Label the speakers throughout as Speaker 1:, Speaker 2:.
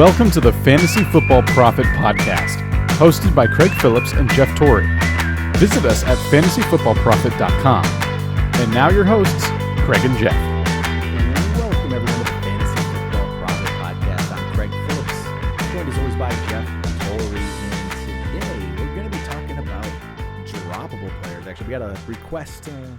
Speaker 1: Welcome to the Fantasy Football Profit Podcast, hosted by Craig Phillips and Jeff Torrey. Visit us at fantasyfootballprofit.com. And now your hosts, Craig and Jeff.
Speaker 2: Welcome everyone to the Fantasy Football Profit Podcast. I'm Craig Phillips, joined as always by Jeff Torrey. And today we're going to be talking about droppable players. Actually, we got a request to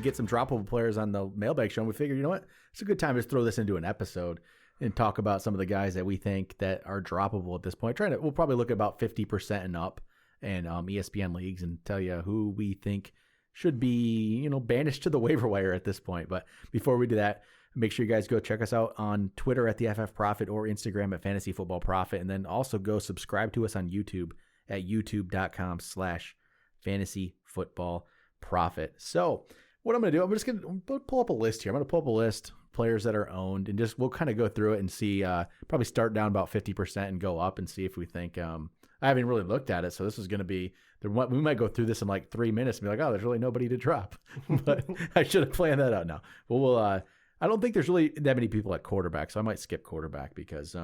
Speaker 2: get some droppable players on the mailbag show. And we figured, you know what? It's a good time to throw this into an episode and talk about some of the guys that we think that are droppable at this point. We'll probably look at about 50% and up and ESPN leagues and tell you who we think should be, banished to the waiver wire at this point. But before we do that, make sure you guys go check us out on Twitter at the FF Profit or Instagram at Fantasy Football Profit. And then also go subscribe to us on YouTube at youtube.com/Fantasy Football Profit. So what I'm going to do, I'm just going to pull up a list here. I'm going to pull up a list, players that are owned, and we'll kind of go through it and see, probably start down about 50% and go up and see if we think, I haven't really looked at it. So this is going to be, we might go through this in like 3 minutes and be like, oh, there's really nobody to drop, but I should have planned that out now. Well, I don't think there's really that many people at quarterback. So I might skip quarterback because,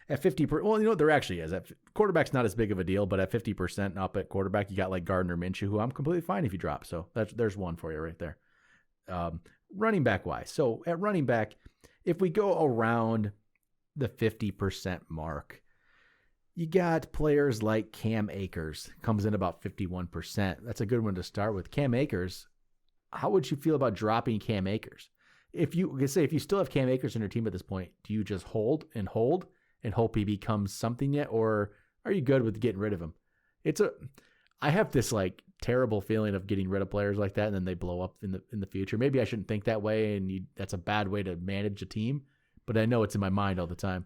Speaker 2: at 50%, there actually is. Quarterback's not as big of a deal, but at 50% up at quarterback, you got like Gardner Minshew, who I'm completely fine if you drop. So there's one for you right there. Running back wise. So at running back, if we go around the 50% mark, you got players like Cam Akers, comes in about 51%. That's a good one to start with. Cam Akers, how would you feel about dropping Cam Akers? If you still have Cam Akers in your team at this point, do you just hold and hope he becomes something yet, or are you good with getting rid of him? I have this like terrible feeling of getting rid of players like that and then they blow up in the future. Maybe I shouldn't think that way, and that's a bad way to manage a team, but I know it's in my mind all the time.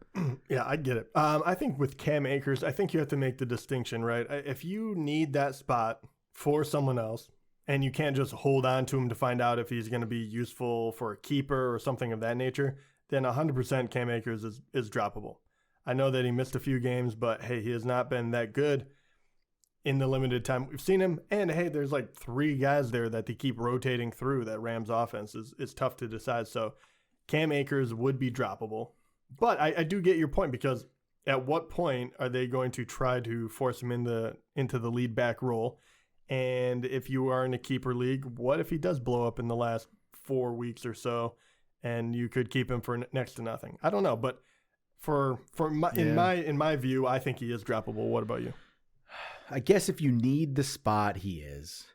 Speaker 3: Yeah, I get it. I think with Cam Akers, I think you have to make the distinction, right? If you need that spot for someone else and you can't just hold on to him to find out if he's going to be useful for a keeper or something of that nature, then 100% Cam Akers is droppable. I know that he missed a few games, but hey, he has not been that good in the limited time we've seen him. And hey, there's like 3 guys there that they keep rotating through. That Rams offense is tough to decide. So Cam Akers would be droppable. But I do get your point, because at what point are they going to try to force him into the lead back role? And if you are in a keeper league, what if he does blow up in the last 4 weeks or so and you could keep him for next to nothing? I don't know, but in my view, I think he is droppable. What about you?
Speaker 2: I guess if you need the spot, he is,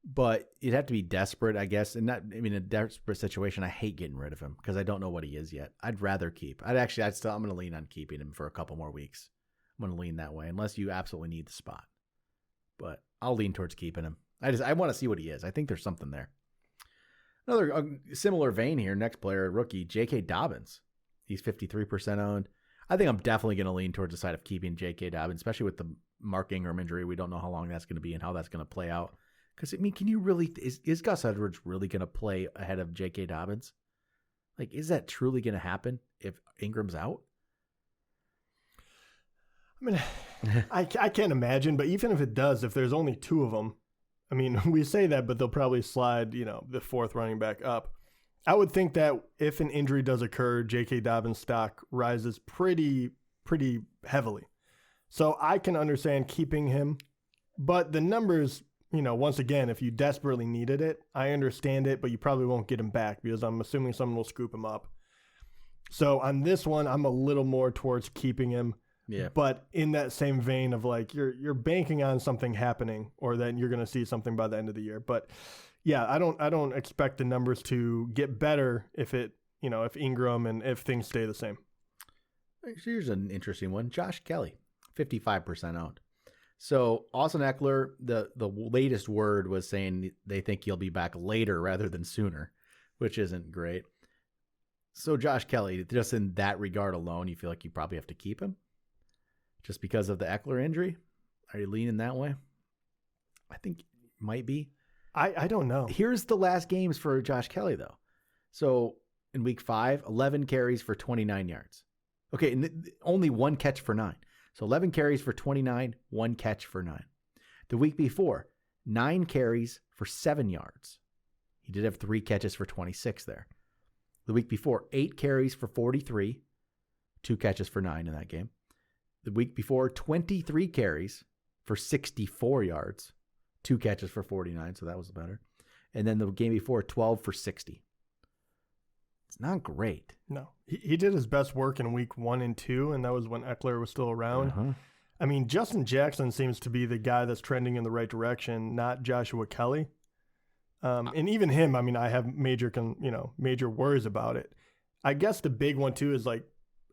Speaker 2: but you'd have to be desperate, I guess. And in a desperate situation, I hate getting rid of him because I don't know what he is yet. I'd rather keep. I'm going to lean on keeping him for a couple more weeks. I'm going to lean that way unless you absolutely need the spot, but I'll lean towards keeping him. I want to see what he is. I think there's something there. Another similar vein here. Next player, rookie, J.K. Dobbins. He's 53% owned. I think I'm definitely going to lean towards the side of keeping J.K. Dobbins, especially with the Mark Ingram injury. We don't know how long that's going to be and how that's going to play out. Because, can you really – is Gus Edwards really going to play ahead of J.K. Dobbins? Like, is that truly going to happen if Ingram's out?
Speaker 3: I can't imagine, but even if it does, if there's only 2 of them, we say that, but they'll probably slide, the 4th running back up. I would think that if an injury does occur, J.K. Dobbins' stock rises pretty heavily. So I can understand keeping him, but the numbers, once again, if you desperately needed it, I understand it, but you probably won't get him back because I'm assuming someone will scoop him up. So on this one, I'm a little more towards keeping him.
Speaker 2: Yeah.
Speaker 3: But in that same vein of like you're banking on something happening, or that you're going to see something by the end of the year. But yeah, I don't expect the numbers to get better if Ingram and if things stay the same.
Speaker 2: Here's an interesting one. Josh Kelly, 55% owned. So Austin Eckler, the latest word was saying they think he'll be back later rather than sooner, which isn't great. So Josh Kelly, just in that regard alone, you feel like you probably have to keep him just because of the Eckler injury? Are you leaning that way? I think it might be.
Speaker 3: I don't know.
Speaker 2: Here's the last games for Josh Kelly, though. So in week 5, 11 carries for 29 yards. Okay, and only 1 catch for 9. So 11 carries for 29, 1 catch for 9. The week before, 9 carries for 7 yards. He did have 3 catches for 26 there. The week before, 8 carries for 43, 2 catches for 9 in that game. The week before, 23 carries for 64 yards, 2 catches for 49, so that was better. And then the game before, 12 for 60. It's not great.
Speaker 3: No. He did his best work in week 1 and 2, and that was when Eckler was still around.
Speaker 2: Uh-huh.
Speaker 3: I mean, Justin Jackson seems to be the guy that's trending in the right direction, not Joshua Kelly. And even him, I mean, I have major worries about it. I guess the big one too is like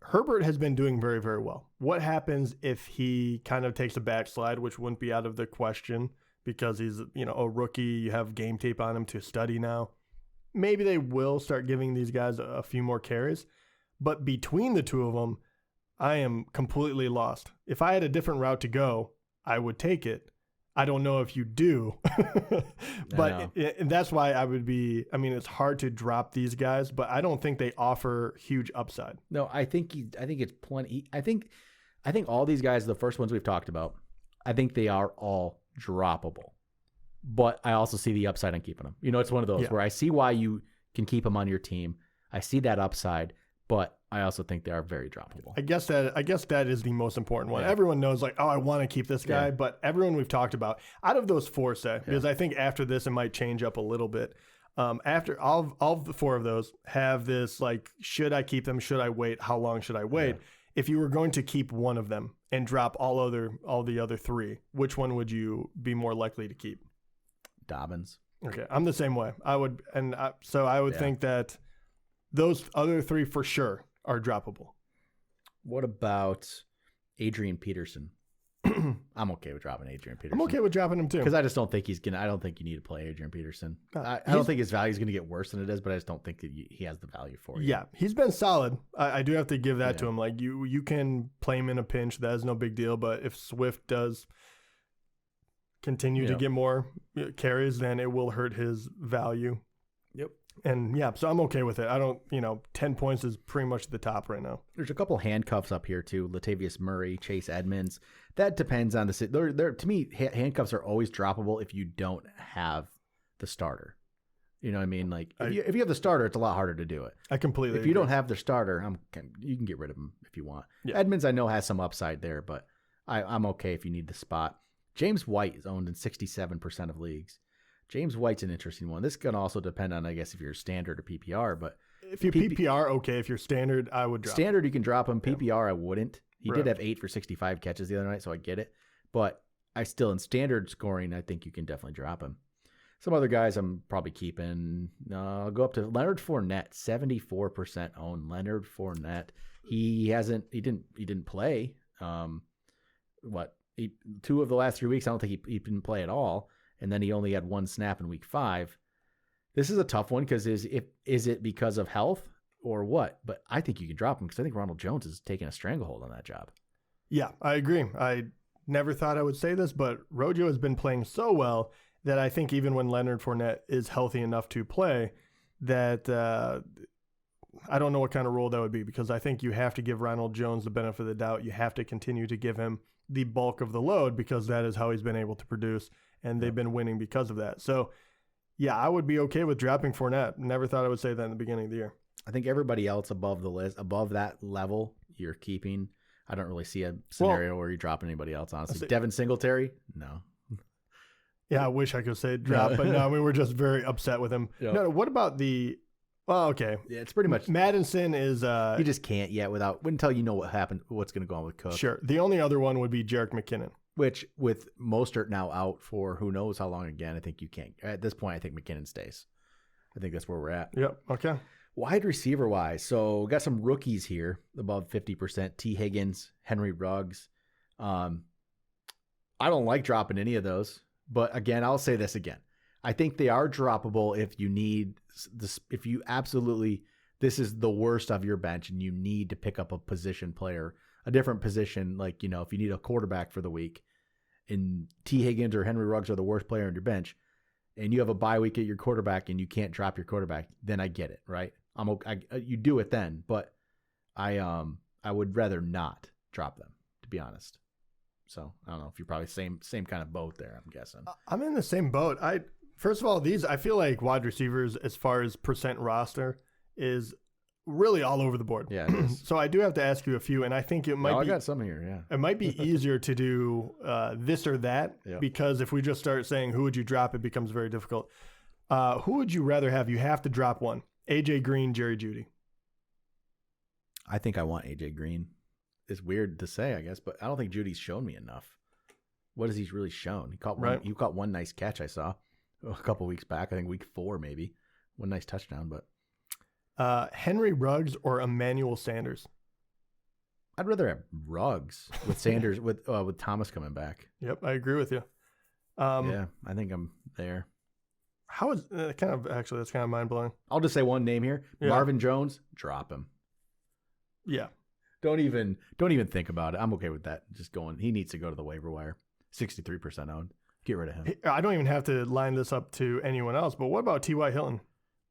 Speaker 3: Herbert has been doing very, very well. What happens if he kind of takes a backslide, which wouldn't be out of the question because he's, a rookie. You have game tape on him to study now. Maybe they will start giving these guys a few more carries. But between the two of them, I am completely lost. If I had a different route to go, I would take it. I don't know if you do, but and that's why I would be. I mean, it's hard to drop these guys, but I don't think they offer huge upside.
Speaker 2: No, I think it's plenty. I think all these guys, the first ones we've talked about, I think they are all droppable. But I also see the upside on keeping them. It's one of those where I see why you can keep them on your team. I see that upside, but I also think they are very droppable.
Speaker 3: I guess that is the most important one. Yeah. Everyone knows like, oh, I want to keep this guy, but everyone we've talked about, out of those 4, because I think after this it might change up a little bit. After all the 4 of those have this like, should I keep them? Should I wait? How long should I wait? Yeah. If you were going to keep one of them and drop all the other 3, which one would you be more likely to keep?
Speaker 2: Dobbins.
Speaker 3: Okay, I'm the same way. I would think that those other 3 for sure are droppable.
Speaker 2: What about Adrian Peterson? I'm okay with dropping Adrian Peterson.
Speaker 3: I'm okay with dropping him too.
Speaker 2: Because I just don't think I don't think you need to play Adrian Peterson. I don't think his value is going to get worse than it is, but I just don't think that he has the value for you.
Speaker 3: Yeah, he's been solid. I do have to give that to him. Like you can play him in a pinch. That is no big deal. But if Swift does continue to get more carries, then it will hurt his value.
Speaker 2: Yep.
Speaker 3: And so I'm okay with it. I don't, 10 points is pretty much the top right now.
Speaker 2: There's a couple handcuffs up here too. Latavius Murray, Chase Edmonds. That depends on the. To me, handcuffs are always droppable if you don't have the starter. You know what I mean? Like if you have the starter, it's a lot harder to do it.
Speaker 3: I completely.
Speaker 2: If you don't have the starter, you can get rid of him if you want. Yeah. Edmonds, I know, has some upside there, but I'm okay if you need the spot. James White is owned in 67% of leagues. James White's an interesting one. This can also depend on, I guess, if you're standard or PPR. But
Speaker 3: if you're PPR, okay. If you're standard, I would drop
Speaker 2: standard. You can drop him. PPR, I wouldn't. He did have 8 for 65 catches the other night, so I get it. But I still, in standard scoring, I think you can definitely drop him. Some other guys I'm probably keeping. I'll go up to Leonard Fournette, 74% owned. Leonard Fournette. He didn't play. 2 of the last 3 weeks, I don't think he didn't play at all. And then he only had 1 snap in week 5. This is a tough one because is it because of health or what? But I think you can drop him because I think Ronald Jones is taking a stranglehold on that job.
Speaker 3: Yeah, I agree. I never thought I would say this, but Rojo has been playing so well that I think even when Leonard Fournette is healthy enough to play, that I don't know what kind of role that would be, because I think you have to give Ronald Jones the benefit of the doubt. You have to continue to give him the bulk of the load because that is how he's been able to produce, and they've been winning because of that. So, yeah, I would be okay with dropping Fournette. Never thought I would say that in the beginning of the year.
Speaker 2: I think everybody else above the list, above that level, you're keeping. I don't really see a scenario where you're dropping anybody else, honestly. Devin Singletary? No.
Speaker 3: Yeah, I wish I could say drop, but no, we were just very upset with him. Yep. No, what about the... Well, okay.
Speaker 2: Yeah, it's pretty much...
Speaker 3: Madison is...
Speaker 2: you just can't yet until you know what happened, what's going to go on with Cook.
Speaker 3: Sure. The only other one would be Jerick McKinnon.
Speaker 2: Which, with Mostert now out for who knows how long again, I think you can't. At this point, I think McKinnon stays. I think that's where we're at.
Speaker 3: Yep. Okay.
Speaker 2: Wide receiver wise, so got some rookies here above 50%. T. Higgins, Henry Ruggs. I don't like dropping any of those, but again, I'll say this again. I think they are droppable if you need this. If you absolutely, this is the worst of your bench, and you need to pick up a position player, a different position. Like, if you need a quarterback for the week, and T. Higgins or Henry Ruggs are the worst player on your bench, and you have a bye week at your quarterback, and you can't drop your quarterback, then I get it, right? You do it then, but I would rather not drop them, to be honest. So I don't know if you're probably same kind of boat there. I'm guessing
Speaker 3: I'm in the same boat. First of all, I feel like wide receivers, as far as percent roster, is really all over the board.
Speaker 2: Yeah, it is.
Speaker 3: So I do have to ask you a few, and I think it might
Speaker 2: I
Speaker 3: be
Speaker 2: got some here, yeah.
Speaker 3: it might be easier to do this or that because if we just start saying who would you drop, it becomes very difficult. Who would you rather have? You have to drop one. AJ Green, Jerry Jeudy.
Speaker 2: I think I want AJ Green. It's weird to say, I guess, but I don't think Judy's shown me enough. What has he really shown? He caught one nice catch I saw a couple weeks back. I think week 4 maybe. One nice touchdown, but
Speaker 3: Henry Ruggs or Emmanuel Sanders?
Speaker 2: I'd rather have Ruggs with Sanders with Thomas coming back.
Speaker 3: Yep, I agree with you.
Speaker 2: Yeah, I think I'm there.
Speaker 3: How is that's kind of mind blowing.
Speaker 2: I'll just say one name here.
Speaker 3: Yeah.
Speaker 2: Marvin Jones, drop him.
Speaker 3: Yeah.
Speaker 2: Don't even think about it. I'm okay with that. Just going. He needs to go to the waiver wire. 63% owned. Get rid of him.
Speaker 3: I don't even have to line this up to anyone else, but what about T.Y. Hilton?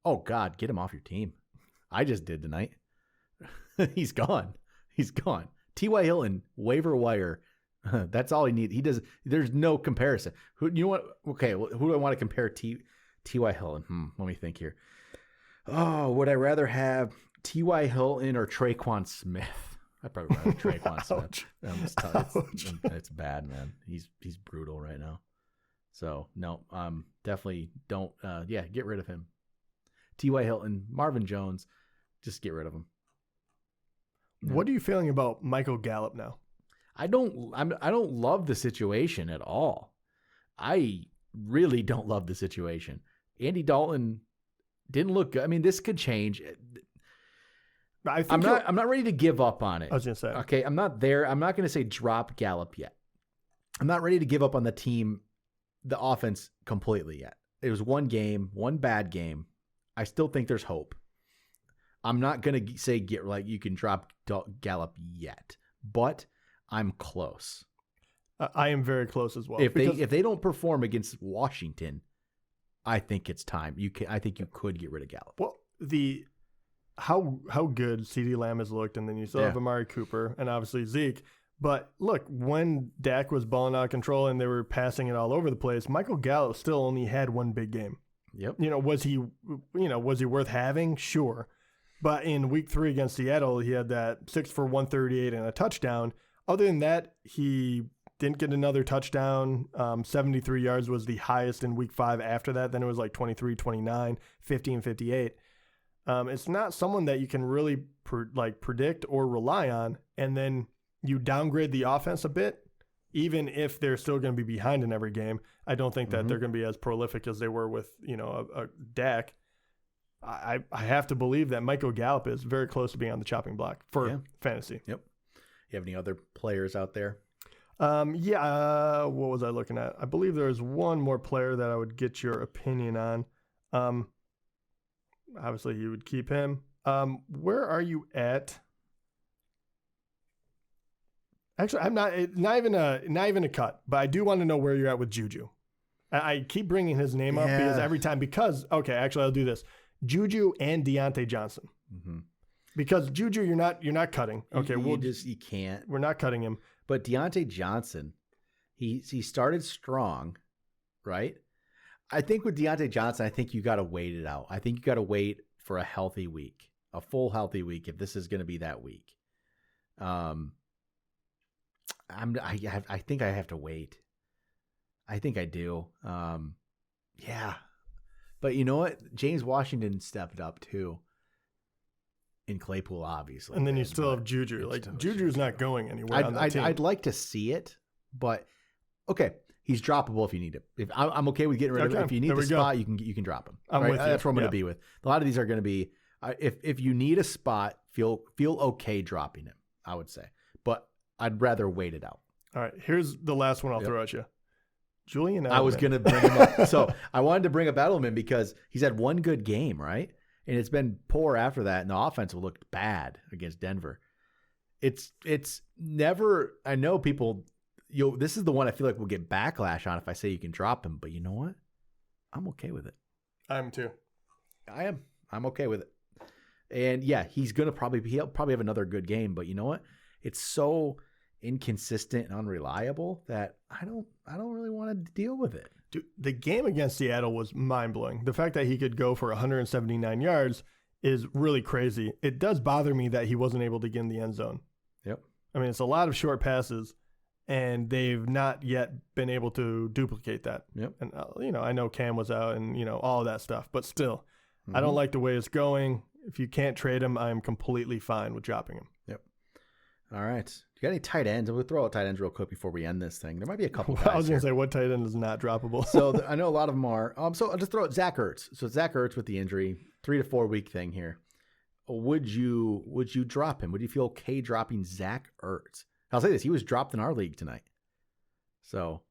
Speaker 2: Oh, God, get him off your team. I just did tonight. He's gone. T.Y. Hilton, waiver wire. That's all he needs. There's no comparison. Who do I want to compare T.Y. Hilton? Let me think here. Oh, would I rather have T.Y. Hilton or Traquan Smith? I'd probably rather Traquan Smith. It's bad, man. He's brutal right now. So no, definitely don't. Get rid of him. T.Y. Hilton, Marvin Jones, just get rid of him. No.
Speaker 3: What are you feeling about Michael Gallup now?
Speaker 2: I don't love the situation at all. I really don't love the situation. Andy Dalton didn't look good. I mean, this could change. I'm not ready to give up on it.
Speaker 3: I was going to say.
Speaker 2: Okay, I'm not there. I'm not going to say drop Gallup yet. I'm not ready to give up on the team, the offense completely yet. It was one game, one bad game. I still think there's hope. I'm not going to say you can drop Gallup yet, but I'm close.
Speaker 3: I am very close as well.
Speaker 2: If they don't perform against Washington, I think it's time. I think you could get rid of Gallup.
Speaker 3: Well, how good CeeDee Lamb has looked, and then you still have Amari Cooper and obviously Zeke. But look, when Dak was balling out of control and they were passing it all over the place, Michael Gallup still only had one big game.
Speaker 2: Yep.
Speaker 3: Was he worth having? Sure. But in week 3 against Seattle, he had that 6 for 138 and a touchdown. Other than that, he didn't get another touchdown. 73 yards was the highest in week 5 after that. Then it was like 23, 29, 50, and 58. It's not someone that you can really predict or rely on. And then you downgrade the offense a bit, even if they're still going to be behind in every game. I don't think that they're going to be as prolific as they were with, a Dak. I have to believe that Michael Gallup is very close to being on the chopping block for fantasy.
Speaker 2: Yep. You have any other players out there?
Speaker 3: What was I looking at? I believe there is one more player that I would get your opinion on. Obviously, you would keep him. Where are you at? Actually, I'm not even a cut, but I do want to know where you're at with Juju. I keep bringing his name up actually, I'll do this. Juju and Deontay Johnson. Mm-hmm. Because Juju, you're not cutting. Okay,
Speaker 2: you can't.
Speaker 3: We're not cutting him.
Speaker 2: But Deontay Johnson, he started strong, right? I think with Deontay Johnson, I think you got to wait it out. I think you got to wait for a healthy week, a full healthy week, if this is going to be that week. I think I have to wait. I think I do. But you know what? James Washington stepped up too. In Claypool, obviously.
Speaker 3: And then you still have Juju. Juju's not going anywhere on that team.
Speaker 2: I'd like to see it, but okay. He's droppable if you need it. I'm okay with getting rid of him. If you need the spot, you can drop him.
Speaker 3: I'm with you.
Speaker 2: That's what I'm going to be with. A lot of these are going to be if you need a spot, feel okay dropping him, I would say. But I'd rather wait it out.
Speaker 3: All right. Here's the last one I'll throw at you. Julian Edelman.
Speaker 2: I was going to bring him up. So I wanted to bring up Edelman because he's had one good game, right? And it's been poor after that, and the offense looked bad against Denver. It's never. I know people. This is the one I feel like we'll get backlash on if I say you can drop him. But you know what? I'm okay with it.
Speaker 3: I'm too.
Speaker 2: I am. I'm okay with it. And yeah, he'll probably have another good game. But you know what? It's so inconsistent and unreliable that I don't really want to deal with it.
Speaker 3: Dude, the game against Seattle was mind-blowing. The fact that he could go for 179 yards is really crazy. It does bother me that he wasn't able to get in the end zone.
Speaker 2: Yep.
Speaker 3: I mean, it's a lot of short passes, and they've not yet been able to duplicate that.
Speaker 2: Yep.
Speaker 3: And, I know Cam was out and, all of that stuff, but still, I don't like the way it's going. If you can't trade him, I'm completely fine with dropping him.
Speaker 2: Yep. All right. You got any tight ends? We'll throw out tight ends real quick before we end this thing. There might be a couple guys
Speaker 3: I was going to
Speaker 2: here.
Speaker 3: say, what tight end is not droppable?
Speaker 2: So I know a lot of them are. So I'll just throw out Zach Ertz. So Zach Ertz with the injury, 3 to 4 week thing here. Would you drop him? Would you feel okay dropping Zach Ertz? I'll say this. He was dropped in our league tonight. So.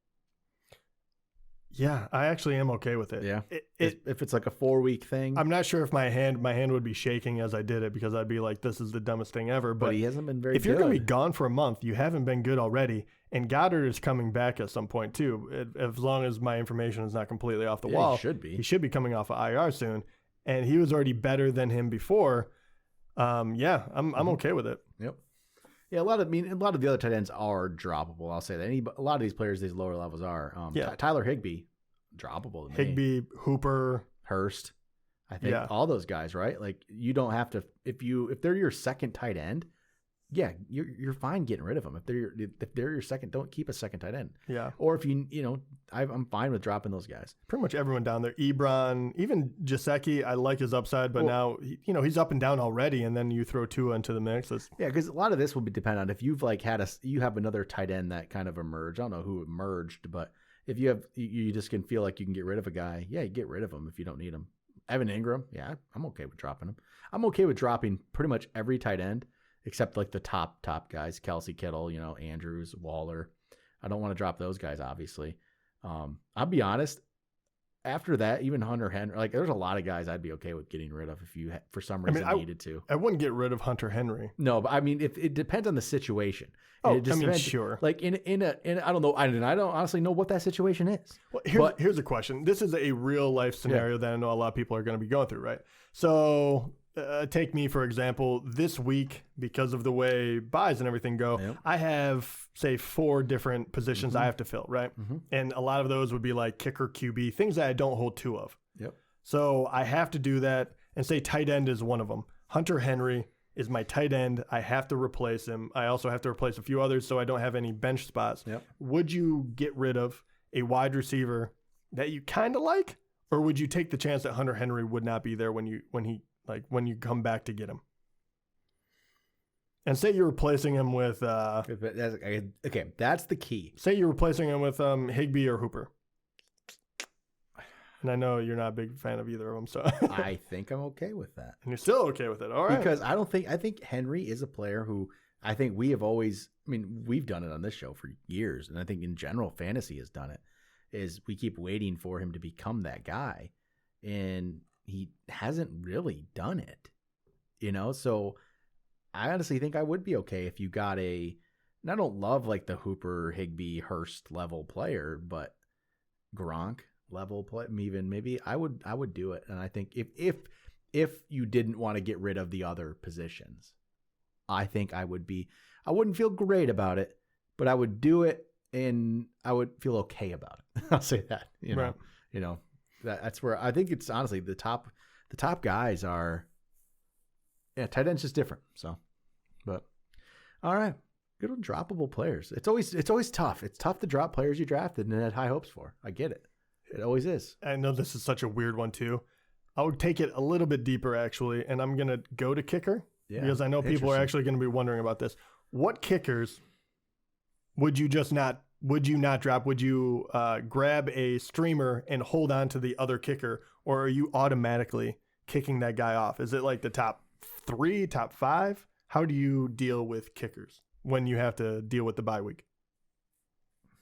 Speaker 3: Yeah, I actually am okay with it.
Speaker 2: Yeah. If it's like a 4 week thing.
Speaker 3: I'm not sure if my hand would be shaking as I did it, because I'd be like, this is the dumbest thing ever.
Speaker 2: But he hasn't been very good.
Speaker 3: If you're going to be gone for a month, you haven't been good already. And Goddard is coming back at some point too. As long as my information is not completely off the wall.
Speaker 2: He should be.
Speaker 3: He should be coming off of IR soon. And he was already better than him before. I'm okay with it.
Speaker 2: Yep. Yeah, a lot of the other tight ends are droppable. I'll say that. A lot of these players, these lower levels are. Tyler Higbee, droppable. To me.
Speaker 3: Higbee, Hooper,
Speaker 2: Hurst. I think all those guys, right? Like, you don't have to if they're your second tight end. Yeah, you're fine getting rid of them. If they're your second, don't keep a second tight end.
Speaker 3: Yeah.
Speaker 2: Or if I'm fine with dropping those guys.
Speaker 3: Pretty much everyone down there. Ebron, even Gesicki, I like his upside, but now he's up and down already, and then you throw Tua into the mix.
Speaker 2: Because a lot of this will be dependent on if you've you have another tight end that kind of emerged. I don't know who emerged, but if you just can feel like you can get rid of a guy, you get rid of him if you don't need him. Evan Ingram, I'm okay with dropping him. I'm okay with dropping pretty much every tight end except like the top guys, Kelsey, Kittle, Andrews, Waller. I don't want to drop those guys, obviously. I'll be honest. After that, even Hunter Henry, like, there's a lot of guys I'd be okay with getting rid of if you, for some reason, needed to.
Speaker 3: I wouldn't get rid of Hunter Henry.
Speaker 2: No, but I mean, if it depends on the situation.
Speaker 3: Sure.
Speaker 2: Like in I don't know. I don't honestly know what that situation is.
Speaker 3: Well, here's a question. This is a real life scenario that I know a lot of people are going to be going through, right? So take me, for example, this week, because of the way buys and everything go, I have, say, 4 different positions I have to fill, right? And a lot of those would be like kicker, QB, things that I don't hold 2 of.
Speaker 2: Yep.
Speaker 3: So I have to do that, and say tight end is one of them. Hunter Henry is my tight end. I have to replace him. I also have to replace a few others so I don't have any bench spots.
Speaker 2: Yep.
Speaker 3: Would you get rid of a wide receiver that you kind of like, or would you take the chance that Hunter Henry would not be there when you come back to get him? And say you're replacing him with
Speaker 2: okay, that's the key.
Speaker 3: Say you're replacing him with Higbee or Hooper. And I know you're not a big fan of either of them, so
Speaker 2: I think I'm okay with that.
Speaker 3: And you're still okay with it. All right.
Speaker 2: Because I think Henry is a player who I think we have always, we've done it on this show for years, and I think in general fantasy has done it, is we keep waiting for him to become that guy, and he hasn't really done it, so I honestly think I would be okay if you got and I don't love like the Hooper, Higbee, Hurst level player, but Gronk level play, even maybe I would do it. And I think if you didn't want to get rid of the other positions, I think I wouldn't feel great about it, but I would do it and I would feel okay about it. I'll say that,
Speaker 3: Right.
Speaker 2: That's where I think it's honestly the top guys are. Yeah, tight end's just different. So, but all right, good on droppable players. It's always tough. It's tough to drop players you drafted and had high hopes for. I get it. It always is.
Speaker 3: I know this is such a weird one too. I would take it a little bit deeper actually, and I'm gonna go to kicker because I know people are actually going to be wondering about this. What kickers would you not drop? Would you grab a streamer and hold on to the other kicker, or are you automatically kicking that guy off? Is it like the top 3, top 5? How do you deal with kickers when you have to deal with the bye week?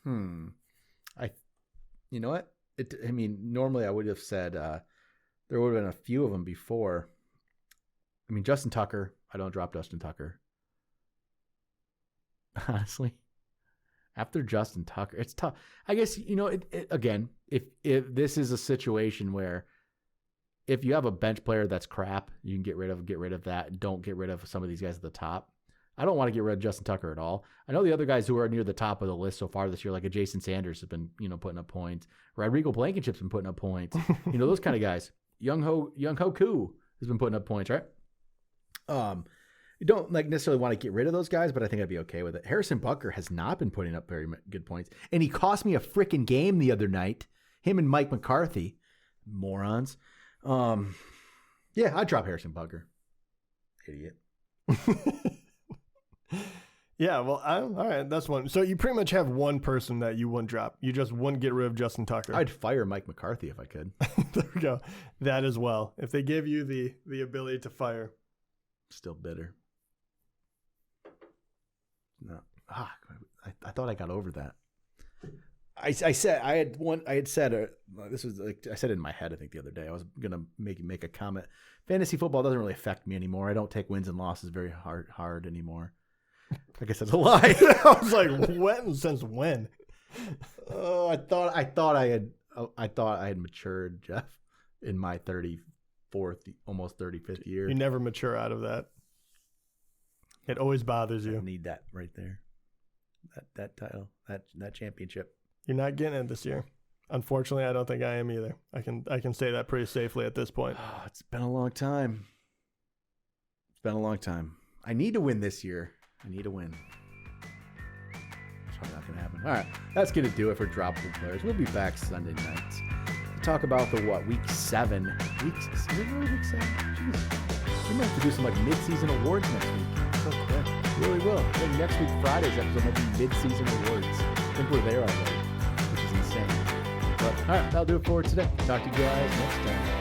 Speaker 2: You know what? Normally I would have said there would have been a few of them before. Justin Tucker. I don't drop Justin Tucker. Honestly, after Justin Tucker, it's tough. I guess, again, if this is a situation where if you have a bench player that's crap, you can get rid of that. Don't get rid of some of these guys at the top. I don't want to get rid of Justin Tucker at all. I know the other guys who are near the top of the list so far this year, like a Jason Sanders has been, putting up points. Rodrigo Blankenship's been putting up points. Those kind of guys. Young Ho Koo, has been putting up points, right? You don't necessarily want to get rid of those guys, but I think I'd be okay with it. Harrison Butker has not been putting up very good points, and he cost me a freaking game the other night. Him and Mike McCarthy, morons. Yeah, I'd drop Harrison Butker. Idiot.
Speaker 3: Yeah, well, all right, that's one. So you pretty much have one person that you wouldn't drop. You just wouldn't get rid of Justin Tucker.
Speaker 2: I'd fire Mike McCarthy if I could.
Speaker 3: There we go. That as well. If they give you the ability to fire.
Speaker 2: Still bitter. No. I thought I got over that. I said this was like I said it in my head. I think the other day I was gonna make a comment. Fantasy football doesn't really affect me anymore. I don't take wins and losses very hard anymore. I guess that's a lie.
Speaker 3: I was like, when? Since when?
Speaker 2: Oh, I thought I had matured, Jeff, in my 34th, almost 35th year.
Speaker 3: You never mature out of that. It always bothers you.
Speaker 2: I need that right there. That title, that championship.
Speaker 3: You're not getting it this year. Unfortunately, I don't think I am either. I can say that pretty safely at this point.
Speaker 2: Oh, it's been a long time. I need to win this year. I need to win. It's probably not going to happen. All right, that's going to do it for Droppable Players. We'll be back Sunday nights to talk about the week 7. Is it really week 7? Jeez. We might have to do some mid-season awards next week. So quick. We really will. I think next week, Friday's episode might be mid-season awards. I think we're there already, which is insane. But all right, that'll do it for today. Talk to you guys next time.